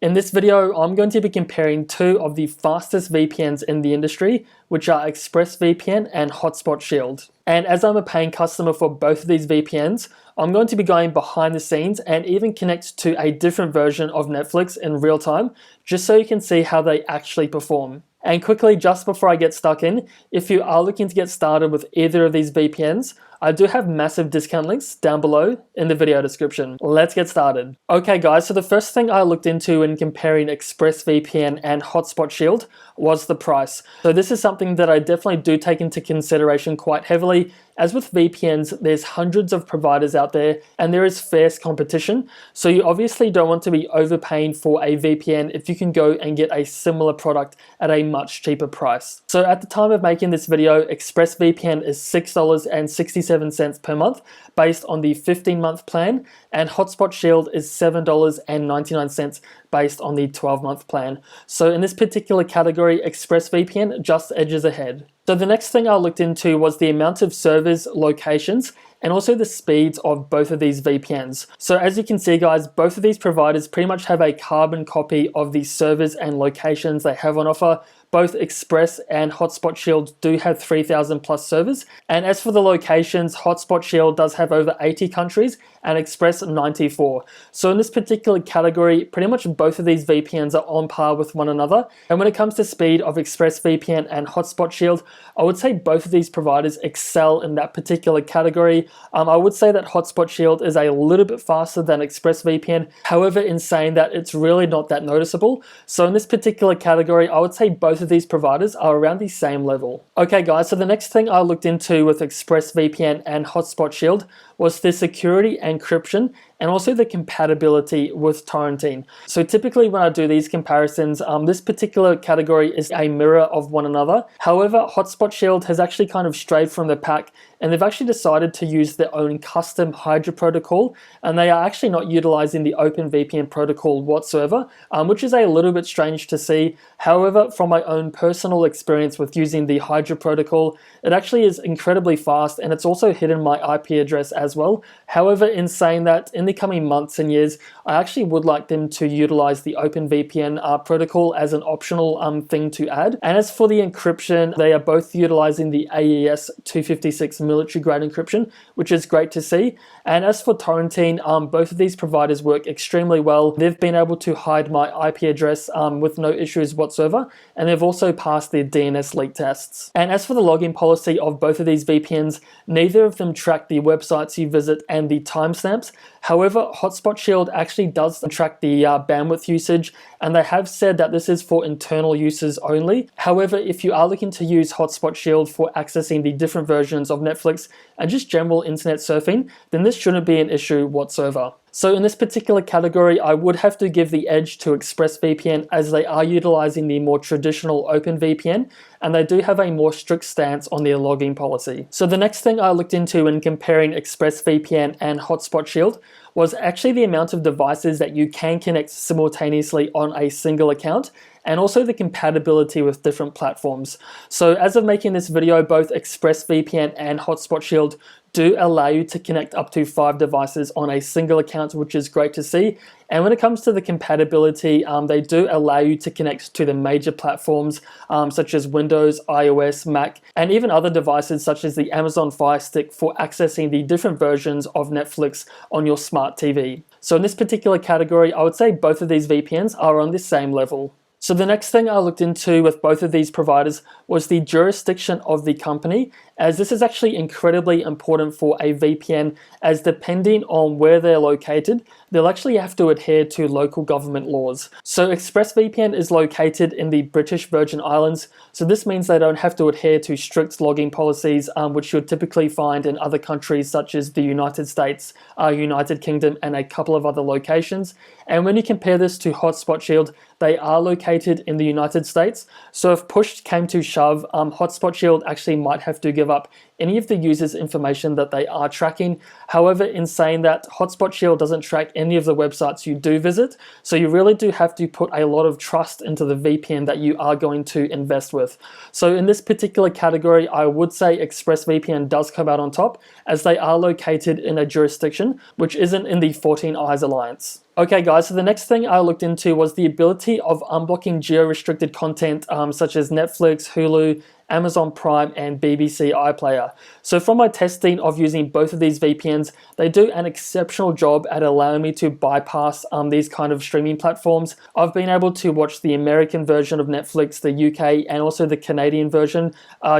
In this video, I'm going to be comparing two of the fastest VPNs in the industry, which are ExpressVPN and Hotspot Shield. And as I'm a paying customer for both of these VPNs, I'm going to be going behind the scenes and even connect to a different version of Netflix in real time, just so you can see how they actually perform. And quickly, just before I get stuck in, if you are looking to get started with either of these VPNs, I do have massive discount links down below in the video description. Let's get started. Okay guys, so the first thing I looked into in comparing ExpressVPN and Hotspot Shield was the price. So this is something that I definitely do take into consideration quite heavily. As with VPNs, there's hundreds of providers out there and there is fierce competition. So you obviously don't want to be overpaying for a VPN if you can go and get a similar product at a much cheaper price. So at the time of making this video, ExpressVPN is $6.67 per month based on the 15-month plan, and Hotspot Shield is $7.99 based on the 12-month plan. So in this particular category, ExpressVPN just edges ahead. So the next thing I looked into was the amount of servers, locations, and also the speeds of both of these VPNs. So as you can see guys, both of these providers pretty much have a carbon copy of the servers and locations they have on offer. Both Express and Hotspot Shield do have 3,000 plus servers. And as for the locations, Hotspot Shield does have over 80 countries and Express 94. So in this particular category, pretty much both of these VPNs are on par with one another. And when it comes to speed of ExpressVPN and Hotspot Shield, I would say both of these providers excel in that particular category. I would say that Hotspot Shield is a little bit faster than ExpressVPN. However, in saying that, it's really not that noticeable. So in this particular category, I would say both of these providers are around the same level. Okay guys, so the next thing I looked into with ExpressVPN and Hotspot Shield was the security encryption and also the compatibility with torrenting. So typically when I do these comparisons, this particular category is a mirror of one another. However, Hotspot Shield has actually kind of strayed from the pack and they've actually decided to use their own custom Hydra protocol, and they are actually not utilizing the OpenVPN protocol whatsoever, which is a little bit strange to see. However, from my own personal experience with using the Hydra protocol, it actually is incredibly fast and it's also hidden my IP address as well. However, in saying that, in the coming months and years, I actually would like them to utilize the OpenVPN protocol as an optional thing to add. And as for the encryption, they are both utilizing the AES 256 military grade encryption, which is great to see. And as for torrenting, both of these providers work extremely well. They've been able to hide my IP address with no issues whatsoever, and they've also passed their DNS leak tests. And as for the login policy of both of these VPNs, neither of them track the websites you visit and the timestamps. However, Hotspot Shield actually does track the bandwidth usage, and they have said that this is for internal users only. However, if you are looking to use Hotspot Shield for accessing the different versions of Netflix and just general internet surfing, then this shouldn't be an issue whatsoever. So in this particular category, I would have to give the edge to ExpressVPN as they are utilizing the more traditional OpenVPN, and they do have a more strict stance on their logging policy. So the next thing I looked into in comparing ExpressVPN and Hotspot Shield was actually the amount of devices that you can connect simultaneously on a single account, and also the compatibility with different platforms. So as of making this video, both ExpressVPN and Hotspot Shield do allow you to connect up to 5 devices on a single account, which is great to see. And when it comes to the compatibility, they do allow you to connect to the major platforms such as Windows, iOS, Mac, and even other devices such as the Amazon Fire Stick for accessing the different versions of Netflix on your smart TV. So in this particular category, I would say both of these VPNs are on the same level. So the next thing I looked into with both of these providers was the jurisdiction of the company, as this is actually incredibly important for a VPN, as depending on where they're located, they'll actually have to adhere to local government laws. So ExpressVPN is located in the British Virgin Islands, so this means they don't have to adhere to strict logging policies, which you'll typically find in other countries such as the United States, United Kingdom, and a couple of other locations. And when you compare this to Hotspot Shield, they are located in the United States, so if push came to shove, Hotspot Shield actually might have to give up any of the users' information that they are tracking. However, in saying that, Hotspot Shield doesn't track any of the websites you do visit, so you really do have to put a lot of trust into the VPN that you are going to invest with. So in this particular category, I would say ExpressVPN does come out on top, as they are located in a jurisdiction which isn't in the 14 Eyes Alliance. Okay guys, so the next thing I looked into was the ability of unblocking geo-restricted content such as Netflix, Hulu, Amazon Prime, and BBC iPlayer. So from my testing of using both of these VPNs, they do an exceptional job at allowing me to bypass these kind of streaming platforms. I've been able to watch the American version of Netflix, the UK, and also the Canadian version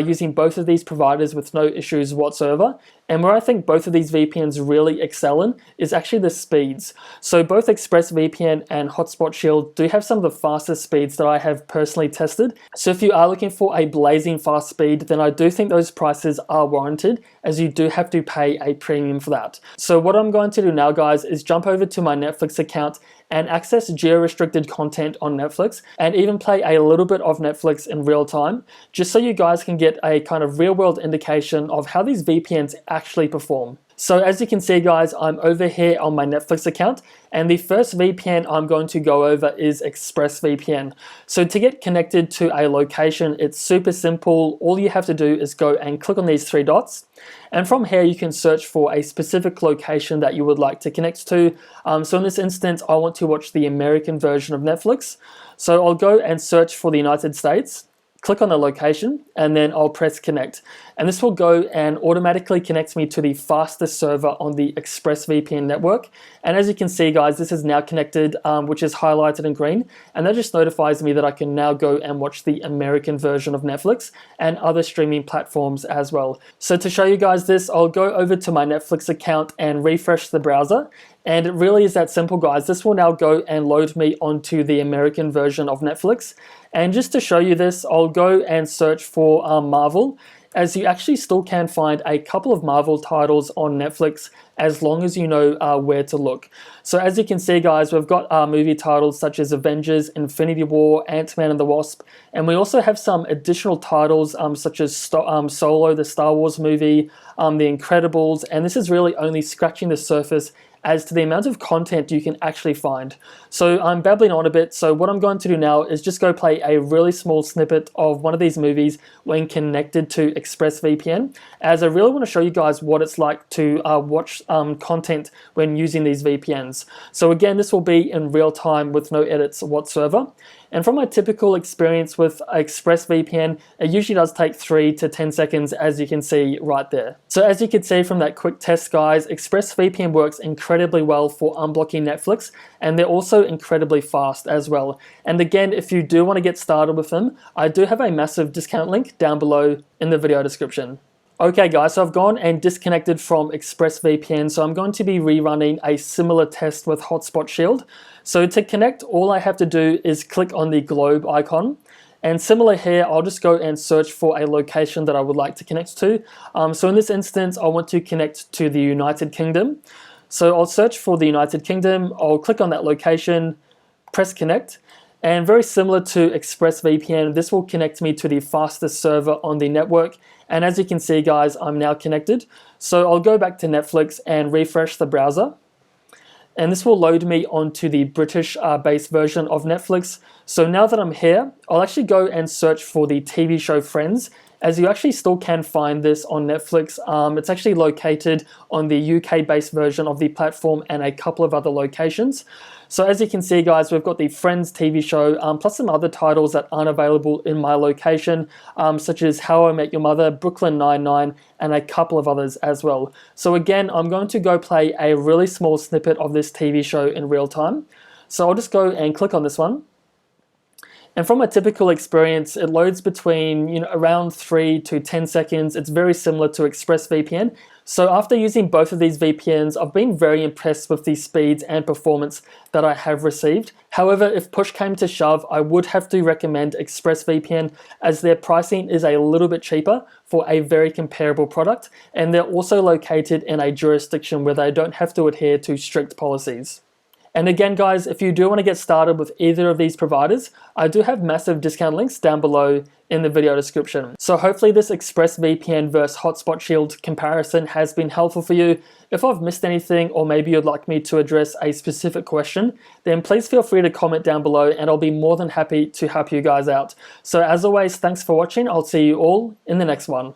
using both of these providers with no issues whatsoever. And where I think both of these VPNs really excel in is actually the speeds. So both ExpressVPN and Hotspot Shield do have some of the fastest speeds that I have personally tested. So if you are looking for a blazing fast speed, then I do think those prices are warranted, as you do have to pay a premium for that. So what I'm going to do now, guys, is jump over to my Netflix account and access geo-restricted content on Netflix, and even play a little bit of Netflix in real time, just so you guys can get a kind of real-world indication of how these VPNs actually perform. So as you can see, guys, I'm over here on my Netflix account, and the first VPN I'm going to go over is ExpressVPN. So to get connected to a location, it's super simple. All you have to do is go and click on these three dots, and from here you can search for a specific location that you would like to connect to. So in this instance, I want to watch the American version of Netflix. So I'll go and search for the United States, click on the location, and then I'll press connect. And this will go and automatically connect me to the fastest server on the ExpressVPN network. And as you can see, guys, this is now connected, which is highlighted in green. And that just notifies me that I can now go and watch the American version of Netflix and other streaming platforms as well. So to show you guys this, I'll go over to my Netflix account and refresh the browser. And it really is that simple, guys. This will now go and load me onto the American version of Netflix. And just to show you this, I'll go and search for Marvel, as you actually still can find a couple of Marvel titles on Netflix as long as you know where to look. So as you can see, guys, we've got movie titles such as Avengers, Infinity War, Ant-Man and the Wasp, and we also have some additional titles such as Solo, the Star Wars movie, The Incredibles, and this is really only scratching the surface as to the amount of content you can actually find. So I'm babbling on a bit, so what I'm going to do now is just go play a really small snippet of one of these movies when connected to ExpressVPN, as I really want to show you guys what it's like to watch content when using these VPNs. So again, this will be in real time with no edits whatsoever. And from my typical experience with ExpressVPN, it usually does take 3 to 10 seconds, as you can see right there. So as you can see from that quick test, guys, ExpressVPN works incredibly well for unblocking Netflix, and they're also incredibly fast as well. And again, if you do want to get started with them, I do have a massive discount link down below in the video description. Okay guys, so I've gone and disconnected from ExpressVPN, so I'm going to be rerunning a similar test with Hotspot Shield. So to connect, all I have to do is click on the globe icon. And similar here, I'll just go and search for a location that I would like to connect to. So in this instance, I want to connect to the United Kingdom. So I'll search for the United Kingdom, I'll click on that location, press connect. And very similar to ExpressVPN, this will connect me to the fastest server on the network. And as you can see, guys, I'm now connected. So I'll go back to Netflix and refresh the browser. And this will load me onto the British-based version of Netflix. So now that I'm here, I'll actually go and search for the TV show Friends, as you actually still can find this on Netflix. It's actually located on the UK-based version of the platform and a couple of other locations. So as you can see, guys, we've got the Friends TV show, plus some other titles that aren't available in my location, such as How I Met Your Mother, Brooklyn Nine-Nine, and a couple of others as well. So again, I'm going to go play a really small snippet of this TV show in real time. So I'll just go and click on this one. And from a typical experience, it loads between around 3 to 10 seconds. It's very similar to ExpressVPN. So after using both of these VPNs, I've been very impressed with the speeds and performance that I have received. However, if push came to shove, I would have to recommend ExpressVPN, as their pricing is a little bit cheaper for a very comparable product, and they're also located in a jurisdiction where they don't have to adhere to strict policies. And again, guys, if you do want to get started with either of these providers, I do have massive discount links down below in the video description. So hopefully this ExpressVPN versus Hotspot Shield comparison has been helpful for you. If I've missed anything, or maybe you'd like me to address a specific question, then please feel free to comment down below and I'll be more than happy to help you guys out. So as always, thanks for watching. I'll see you all in the next one.